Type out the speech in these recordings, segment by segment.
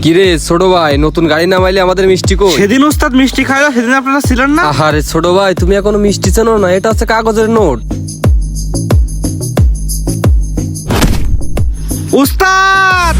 কিরে ছোট ভাই, নতুন গাড়ি নামাইলে আমাদের মিষ্টি কই? সেদিন উস্তাদ মিষ্টি খাইলো, সেদিন আপনারা ছিলেন না। আরে ছোট ভাই, তুমি এখনো মিষ্টি চেনো না? এটা হচ্ছে কাগজের নোট। উস্তাদ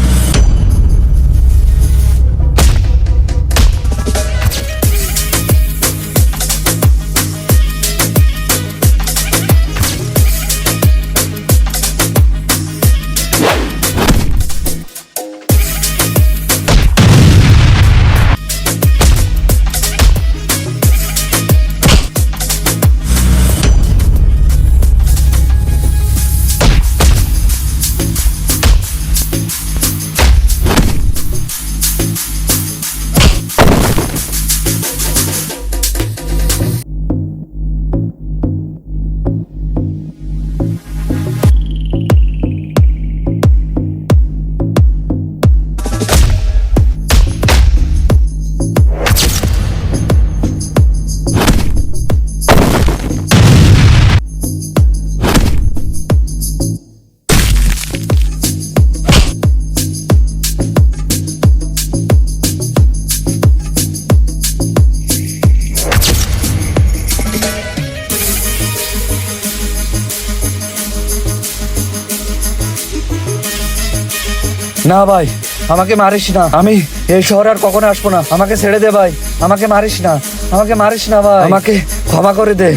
না ভাই, আমাকে মারিস না। আমি এই শহরে আর কখনো আসবো না। আমাকে ছেড়ে দে ভাই, আমাকে মারিস না, আমাকে মারিস না ভাই, আমাকে ক্ষমা করে দে।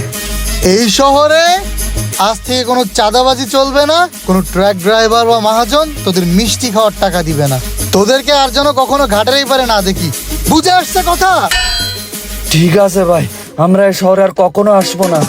এই শহরে আজ থেকে কোনো চাঁদাবাজি চলবে না, কোনো ট্রাক ড্রাইভার বা মহাজন তোদের মিষ্টি খাওয়ার টাকা দিবে না। তোদেরকে আর যেন কখনো ঘাটের এই পারে না দেখি। বুঝে আসছে কথা? ঠিক আছে ভাই, আমরা এই শহরে আর কখনো আসবো না।